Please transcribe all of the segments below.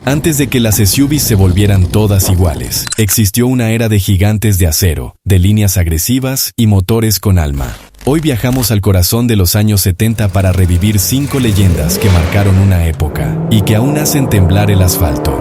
Antes de que las SUVs se volvieran todas iguales, existió una era de gigantes de acero, de líneas agresivas y motores con alma. Hoy viajamos al corazón de los años 70 para revivir 5 leyendas que marcaron una época y que aún hacen temblar el asfalto.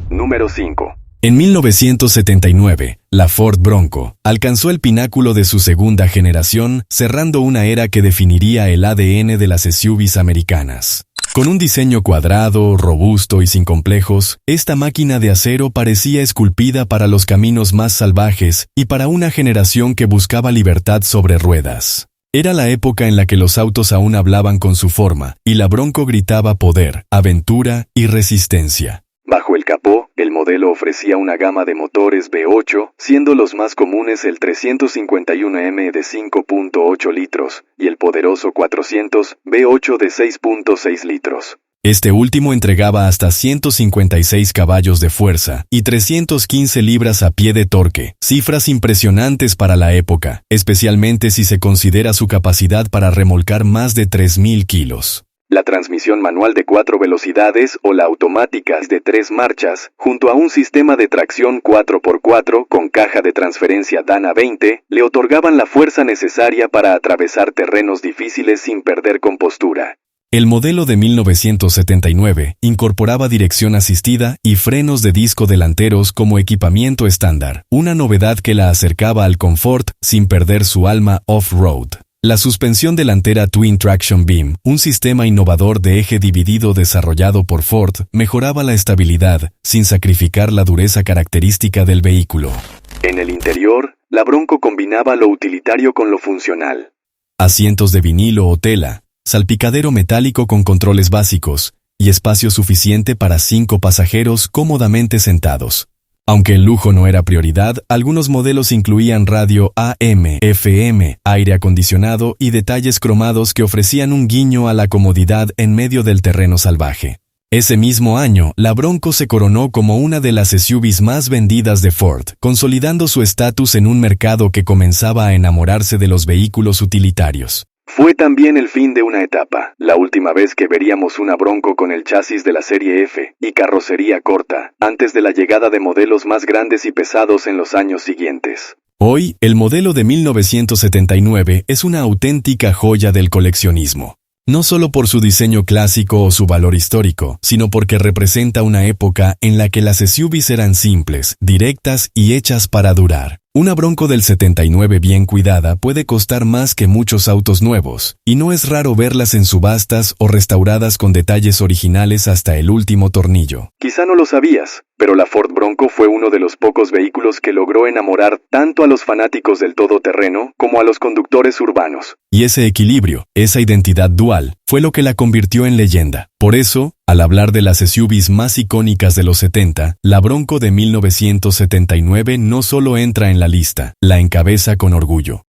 Número 5. En 1979, la Ford Bronco alcanzó el pináculo de su segunda generación, cerrando una era que definiría el ADN de las SUVs americanas. Con un diseño cuadrado, robusto y sin complejos, esta máquina de acero parecía esculpida para los caminos más salvajes y para una generación que buscaba libertad sobre ruedas. Era la época en la que los autos aún hablaban con su forma, y la Bronco gritaba poder, aventura y resistencia. Bajo el capó, el modelo ofrecía una gama de motores V8, siendo los más comunes el 351M de 5.8 litros y el poderoso 400 V8 de 6.6 litros. Este último entregaba hasta 156 caballos de fuerza y 315 libras a pie de torque, cifras impresionantes para la época, especialmente si se considera su capacidad para remolcar más de 3.000 kilos. La transmisión manual de 4 velocidades o la automática de 3 marchas, junto a un sistema de tracción 4x4 con caja de transferencia Dana 20, le otorgaban la fuerza necesaria para atravesar terrenos difíciles sin perder compostura. El modelo de 1979 incorporaba dirección asistida y frenos de disco delanteros como equipamiento estándar, una novedad que la acercaba al confort sin perder su alma off-road. La suspensión delantera Twin Traction Beam, un sistema innovador de eje dividido desarrollado por Ford, mejoraba la estabilidad sin sacrificar la dureza característica del vehículo. En el interior, la Bronco combinaba lo utilitario con lo funcional. Asientos de vinilo o tela, salpicadero metálico con controles básicos y espacio suficiente para 5 pasajeros cómodamente sentados. Aunque el lujo no era prioridad, algunos modelos incluían radio AM, FM, aire acondicionado y detalles cromados que ofrecían un guiño a la comodidad en medio del terreno salvaje. Ese mismo año, la Bronco se coronó como una de las SUVs más vendidas de Ford, consolidando su estatus en un mercado que comenzaba a enamorarse de los vehículos utilitarios. Fue también el fin de una etapa, la última vez que veríamos una Bronco con el chasis de la serie F y carrocería corta, antes de la llegada de modelos más grandes y pesados en los años siguientes. Hoy, el modelo de 1979 es una auténtica joya del coleccionismo. No solo por su diseño clásico o su valor histórico, sino porque representa una época en la que las SUVs eran simples, directas y hechas para durar. Una Bronco del 79 bien cuidada puede costar más que muchos autos nuevos, y no es raro verlas en subastas o restauradas con detalles originales hasta el último tornillo. Quizá no lo sabías, pero la Ford Bronco fue uno de los pocos vehículos que logró enamorar tanto a los fanáticos del todoterreno como a los conductores urbanos. Y ese equilibrio, esa identidad dual, fue lo que la convirtió en leyenda. Por eso, al hablar de las SUVs más icónicas de los 70, la Bronco de 1979 no solo entra en la lista, la encabeza con orgullo.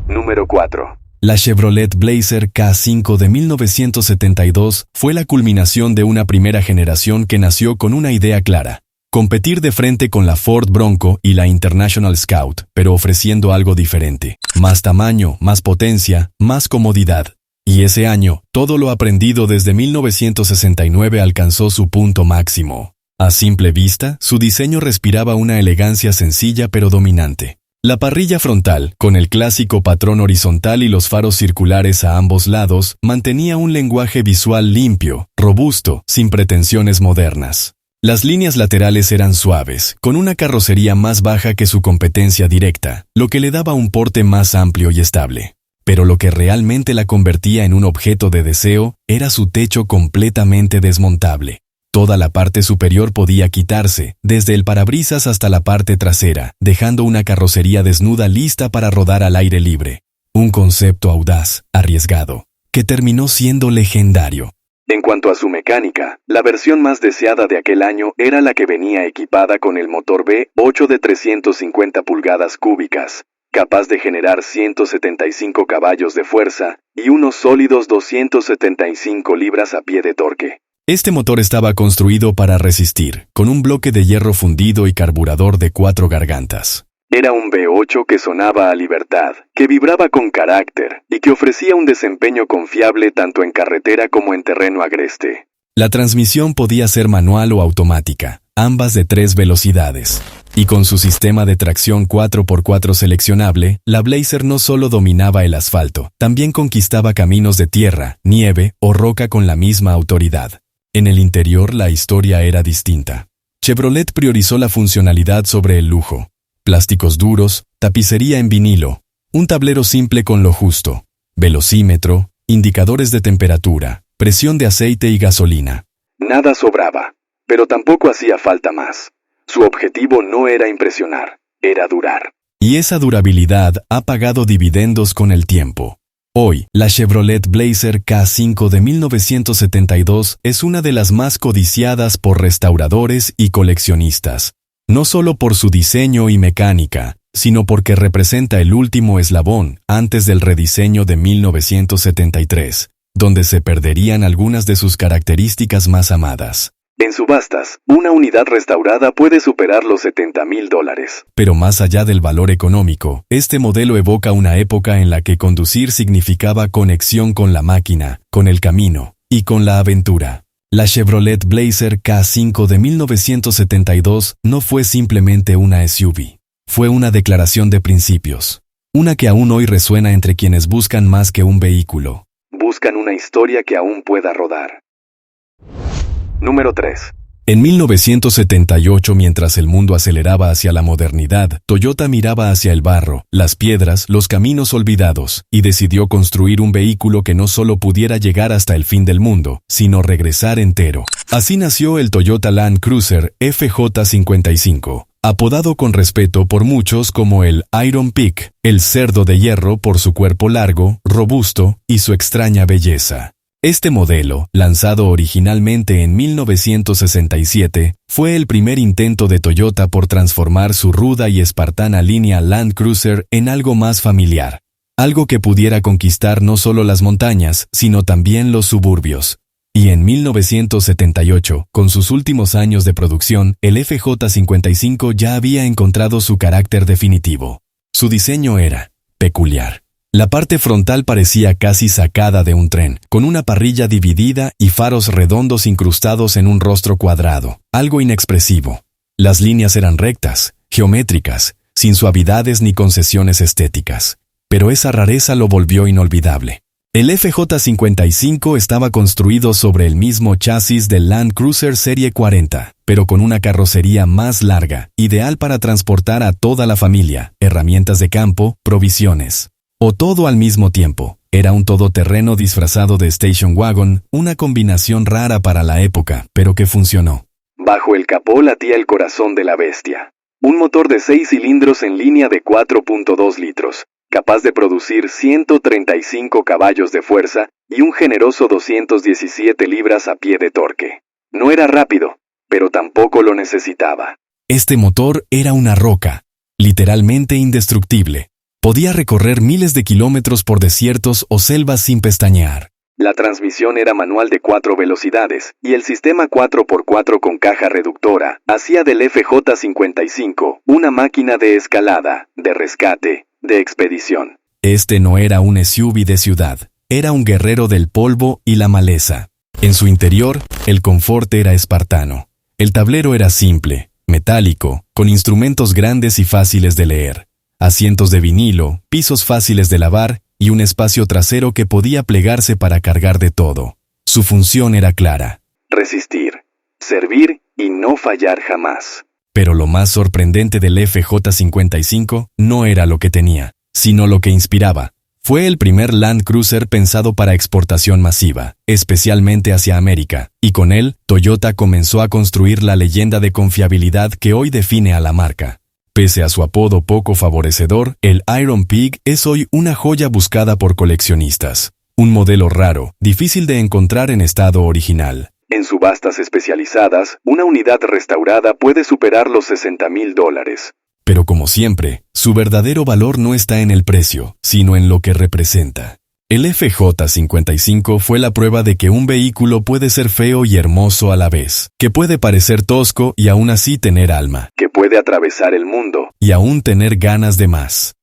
Número 4. La Chevrolet Blazer K5 de 1972 fue la culminación de una primera generación que nació con una idea clara: competir de frente con la Ford Bronco y la International Scout, pero ofreciendo algo diferente. Más tamaño, más potencia, más comodidad. Y ese año, todo lo aprendido desde 1969 alcanzó su punto máximo. A simple vista, su diseño respiraba una elegancia sencilla pero dominante. La parrilla frontal, con el clásico patrón horizontal y los faros circulares a ambos lados, mantenía un lenguaje visual limpio, robusto, sin pretensiones modernas. Las líneas laterales eran suaves, con una carrocería más baja que su competencia directa, lo que le daba un porte más amplio y estable. Pero lo que realmente la convertía en un objeto de deseo era su techo completamente desmontable. Toda la parte superior podía quitarse, desde el parabrisas hasta la parte trasera, dejando una carrocería desnuda lista para rodar al aire libre. Un concepto audaz, arriesgado, que terminó siendo legendario. En cuanto a su mecánica, la versión más deseada de aquel año era la que venía equipada con el motor V8 de 350 pulgadas cúbicas, capaz de generar 175 caballos de fuerza y unos sólidos 275 libras a pie de torque. Este motor estaba construido para resistir, con un bloque de hierro fundido y carburador de 4 gargantas. Era un V8 que sonaba a libertad, que vibraba con carácter y que ofrecía un desempeño confiable tanto en carretera como en terreno agreste. La transmisión podía ser manual o automática, ambas de 3 velocidades. Y con su sistema de tracción 4x4 seleccionable, la Blazer no solo dominaba el asfalto, también conquistaba caminos de tierra, nieve o roca con la misma autoridad. En el interior la historia era distinta. Chevrolet priorizó la funcionalidad sobre el lujo. Plásticos duros, tapicería en vinilo, un tablero simple con lo justo, velocímetro, indicadores de temperatura, presión de aceite y gasolina. Nada sobraba, pero tampoco hacía falta más. Su objetivo no era impresionar, era durar. Y esa durabilidad ha pagado dividendos con el tiempo. Hoy, la Chevrolet Blazer K5 de 1972 es una de las más codiciadas por restauradores y coleccionistas. No solo por su diseño y mecánica, sino porque representa el último eslabón antes del rediseño de 1973, donde se perderían algunas de sus características más amadas. En subastas, una unidad restaurada puede superar los $70,000. Pero más allá del valor económico, este modelo evoca una época en la que conducir significaba conexión con la máquina, con el camino y con la aventura. La Chevrolet Blazer K5 de 1972 no fue simplemente una SUV. Fue una declaración de principios. Una que aún hoy resuena entre quienes buscan más que un vehículo. Buscan una historia que aún pueda rodar. Número 3. En 1978, mientras el mundo aceleraba hacia la modernidad, Toyota miraba hacia el barro, las piedras, los caminos olvidados, y decidió construir un vehículo que no solo pudiera llegar hasta el fin del mundo, sino regresar entero. Así nació el Toyota Land Cruiser FJ55, apodado con respeto por muchos como el Iron Pig, el cerdo de hierro por su cuerpo largo, robusto y su extraña belleza. Este modelo, lanzado originalmente en 1967, fue el primer intento de Toyota por transformar su ruda y espartana línea Land Cruiser en algo más familiar, algo que pudiera conquistar no solo las montañas, sino también los suburbios. Y en 1978, con sus últimos años de producción, el FJ55 ya había encontrado su carácter definitivo. Su diseño era peculiar. La parte frontal parecía casi sacada de un tren, con una parrilla dividida y faros redondos incrustados en un rostro cuadrado, algo inexpresivo. Las líneas eran rectas, geométricas, sin suavidades ni concesiones estéticas. Pero esa rareza lo volvió inolvidable. El FJ55 estaba construido sobre el mismo chasis del Land Cruiser Serie 40, pero con una carrocería más larga, ideal para transportar a toda la familia, herramientas de campo, provisiones. O todo al mismo tiempo. Era un todoterreno disfrazado de station wagon, una combinación rara para la época, pero que funcionó. Bajo el capó latía el corazón de la bestia. Un motor de 6 cilindros en línea de 4.2 litros, capaz de producir 135 caballos de fuerza y un generoso 217 libras a pie de torque. No era rápido, pero tampoco lo necesitaba. Este motor era una roca, literalmente indestructible. Podía recorrer miles de kilómetros por desiertos o selvas sin pestañear. La transmisión era manual de 4 velocidades, y el sistema 4x4 con caja reductora hacía del FJ55 una máquina de escalada, de rescate, de expedición. Este no era un SUV de ciudad, era un guerrero del polvo y la maleza. En su interior, el confort era espartano. El tablero era simple, metálico, con instrumentos grandes y fáciles de leer. Asientos de vinilo, pisos fáciles de lavar y un espacio trasero que podía plegarse para cargar de todo. Su función era clara. Resistir, servir y no fallar jamás. Pero lo más sorprendente del FJ55 no era lo que tenía, sino lo que inspiraba. Fue el primer Land Cruiser pensado para exportación masiva, especialmente hacia América, y con él, Toyota comenzó a construir la leyenda de confiabilidad que hoy define a la marca. Pese a su apodo poco favorecedor, el Iron Pig es hoy una joya buscada por coleccionistas. Un modelo raro, difícil de encontrar en estado original. En subastas especializadas, una unidad restaurada puede superar los $60,000. Pero como siempre, su verdadero valor no está en el precio, sino en lo que representa. El FJ55 fue la prueba de que un vehículo puede ser feo y hermoso a la vez, que puede parecer tosco y aún así tener alma, que puede atravesar el mundo y aún tener ganas de más.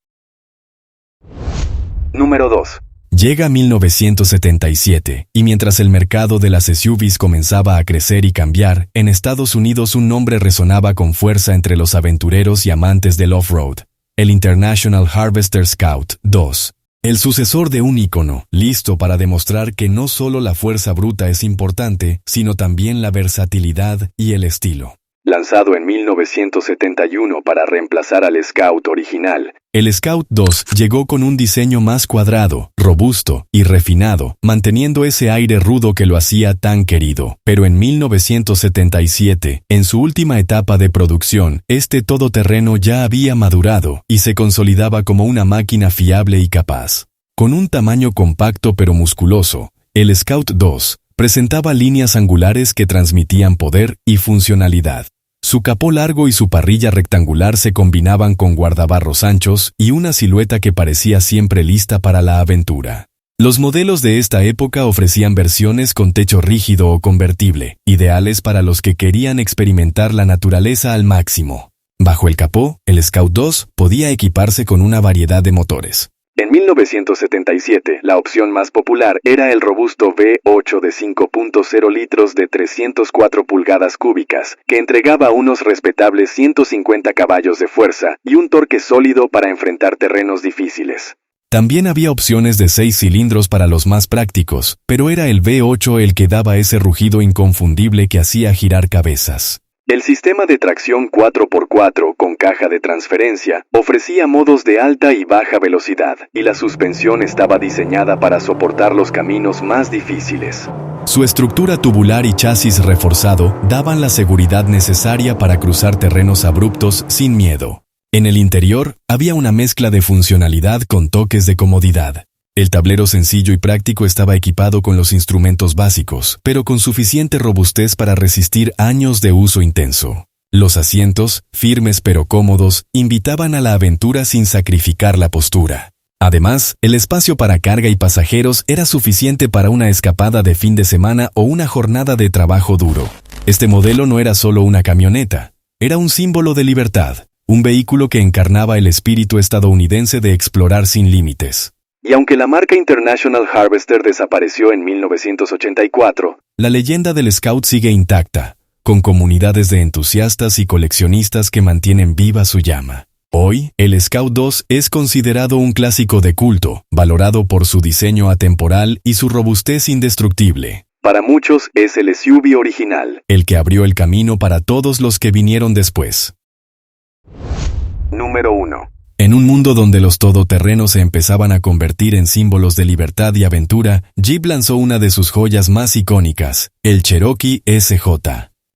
Número 2. Llega 1977, y mientras el mercado de las SUVs comenzaba a crecer y cambiar, en Estados Unidos un nombre resonaba con fuerza entre los aventureros y amantes del off-road: el International Harvester Scout II. El sucesor de un ícono, listo para demostrar que no solo la fuerza bruta es importante, sino también la versatilidad y el estilo. Lanzado en 1971 para reemplazar al Scout original, el Scout II llegó con un diseño más cuadrado, robusto y refinado, manteniendo ese aire rudo que lo hacía tan querido. Pero en 1977, en su última etapa de producción, este todoterreno ya había madurado y se consolidaba como una máquina fiable y capaz. Con un tamaño compacto pero musculoso, el Scout II presentaba líneas angulares que transmitían poder y funcionalidad. Su capó largo y su parrilla rectangular se combinaban con guardabarros anchos y una silueta que parecía siempre lista para la aventura. Los modelos de esta época ofrecían versiones con techo rígido o convertible, ideales para los que querían experimentar la naturaleza al máximo. Bajo el capó, el Scout II podía equiparse con una variedad de motores. En 1977, la opción más popular era el robusto V8 de 5.0 litros de 304 pulgadas cúbicas, que entregaba unos respetables 150 caballos de fuerza y un torque sólido para enfrentar terrenos difíciles. También había opciones de 6 cilindros para los más prácticos, pero era el V8 el que daba ese rugido inconfundible que hacía girar cabezas. El sistema de tracción 4x4 con caja de transferencia ofrecía modos de alta y baja velocidad, y la suspensión estaba diseñada para soportar los caminos más difíciles. Su estructura tubular y chasis reforzado daban la seguridad necesaria para cruzar terrenos abruptos sin miedo. En el interior había una mezcla de funcionalidad con toques de comodidad. El tablero sencillo y práctico estaba equipado con los instrumentos básicos, pero con suficiente robustez para resistir años de uso intenso. Los asientos, firmes pero cómodos, invitaban a la aventura sin sacrificar la postura. Además, el espacio para carga y pasajeros era suficiente para una escapada de fin de semana o una jornada de trabajo duro. Este modelo no era solo una camioneta, era un símbolo de libertad, un vehículo que encarnaba el espíritu estadounidense de explorar sin límites. Y aunque la marca International Harvester desapareció en 1984, la leyenda del Scout sigue intacta, con comunidades de entusiastas y coleccionistas que mantienen viva su llama. Hoy, el Scout II es considerado un clásico de culto, valorado por su diseño atemporal y su robustez indestructible. Para muchos es el SUV original, el que abrió el camino para todos los que vinieron después. Número 1. En un mundo donde los todoterrenos se empezaban a convertir en símbolos de libertad y aventura, Jeep lanzó una de sus joyas más icónicas, el Cherokee SJ.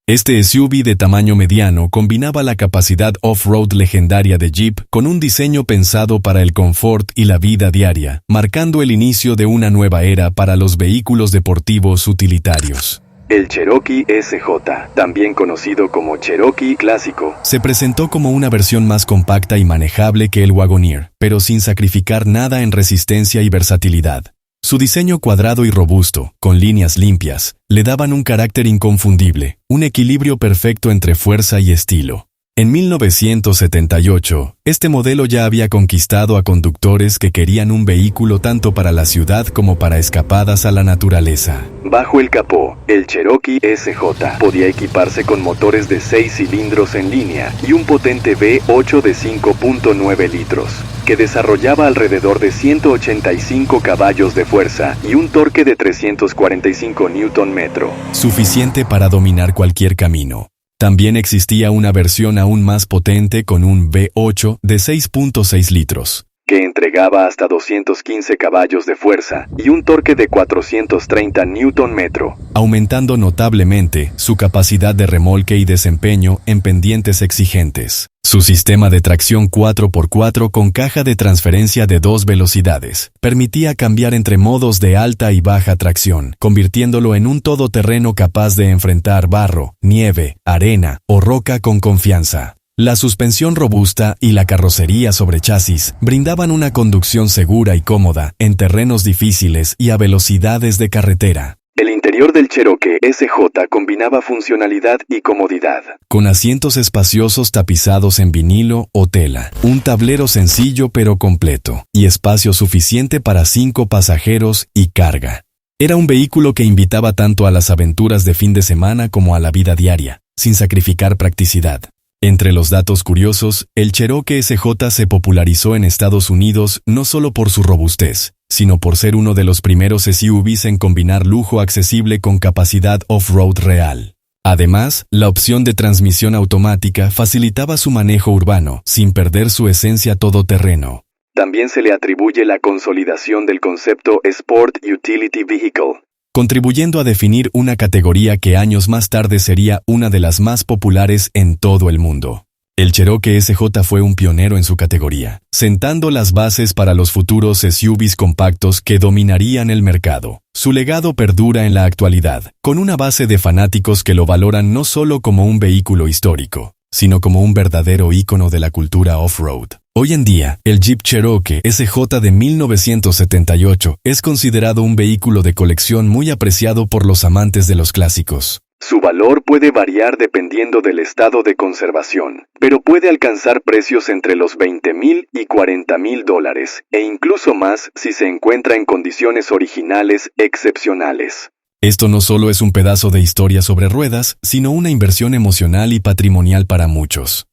Este SUV de tamaño mediano combinaba la capacidad off-road legendaria de Jeep con un diseño pensado para el confort y la vida diaria, marcando el inicio de una nueva era para los vehículos deportivos utilitarios. El Cherokee SJ, también conocido como Cherokee Clásico, se presentó como una versión más compacta y manejable que el Wagoneer, pero sin sacrificar nada en resistencia y versatilidad. Su diseño cuadrado y robusto, con líneas limpias, le daban un carácter inconfundible, un equilibrio perfecto entre fuerza y estilo. En 1978, este modelo ya había conquistado a conductores que querían un vehículo tanto para la ciudad como para escapadas a la naturaleza. Bajo el capó, el Cherokee SJ podía equiparse con motores de 6 cilindros en línea y un potente V8 de 5.9 litros, que desarrollaba alrededor de 185 caballos de fuerza y un torque de 345 Nm. Suficiente para dominar cualquier camino. También existía una versión aún más potente con un V8 de 6.6 litros, que entregaba hasta 215 caballos de fuerza y un torque de 430 Nm, aumentando notablemente su capacidad de remolque y desempeño en pendientes exigentes. Su sistema de tracción 4x4 con caja de transferencia de 2 velocidades permitía cambiar entre modos de alta y baja tracción, convirtiéndolo en un todoterreno capaz de enfrentar barro, nieve, arena o roca con confianza. La suspensión robusta y la carrocería sobre chasis brindaban una conducción segura y cómoda en terrenos difíciles y a velocidades de carretera. El interior del Cherokee SJ combinaba funcionalidad y comodidad. Con asientos espaciosos tapizados en vinilo o tela, un tablero sencillo pero completo, y espacio suficiente para 5 pasajeros y carga. Era un vehículo que invitaba tanto a las aventuras de fin de semana como a la vida diaria, sin sacrificar practicidad. Entre los datos curiosos, el Cherokee SJ se popularizó en Estados Unidos no solo por su robustez, sino por ser uno de los primeros SUVs en combinar lujo accesible con capacidad off-road real. Además, la opción de transmisión automática facilitaba su manejo urbano, sin perder su esencia todoterreno. También se le atribuye la consolidación del concepto Sport Utility Vehicle, contribuyendo a definir una categoría que años más tarde sería una de las más populares en todo el mundo. El Cherokee SJ fue un pionero en su categoría, sentando las bases para los futuros SUVs compactos que dominarían el mercado. Su legado perdura en la actualidad, con una base de fanáticos que lo valoran no solo como un vehículo histórico, sino como un verdadero ícono de la cultura off-road. Hoy en día, el Jeep Cherokee SJ de 1978 es considerado un vehículo de colección muy apreciado por los amantes de los clásicos. Su valor puede variar dependiendo del estado de conservación, pero puede alcanzar precios entre los $20,000 y $40,000, e incluso más si se encuentra en condiciones originales excepcionales. Esto no solo es un pedazo de historia sobre ruedas, sino una inversión emocional y patrimonial para muchos.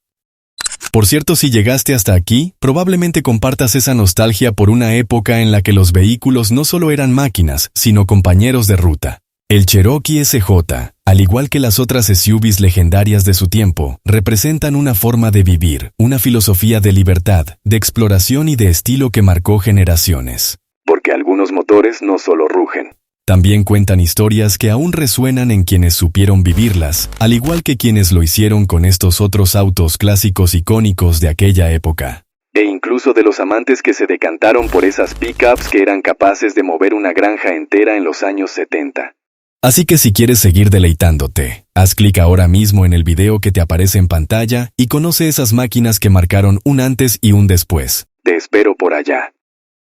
Por cierto, si llegaste hasta aquí, probablemente compartas esa nostalgia por una época en la que los vehículos no solo eran máquinas, sino compañeros de ruta. El Cherokee SJ, al igual que las otras SUVs legendarias de su tiempo, representan una forma de vivir, una filosofía de libertad, de exploración y de estilo que marcó generaciones. Porque algunos motores no solo rugen. También cuentan historias que aún resuenan en quienes supieron vivirlas, al igual que quienes lo hicieron con estos otros autos clásicos icónicos de aquella época. E incluso de los amantes que se decantaron por esas pickups que eran capaces de mover una granja entera en los años 70. Así que si quieres seguir deleitándote, haz clic ahora mismo en el video que te aparece en pantalla y conoce esas máquinas que marcaron un antes y un después. Te espero por allá.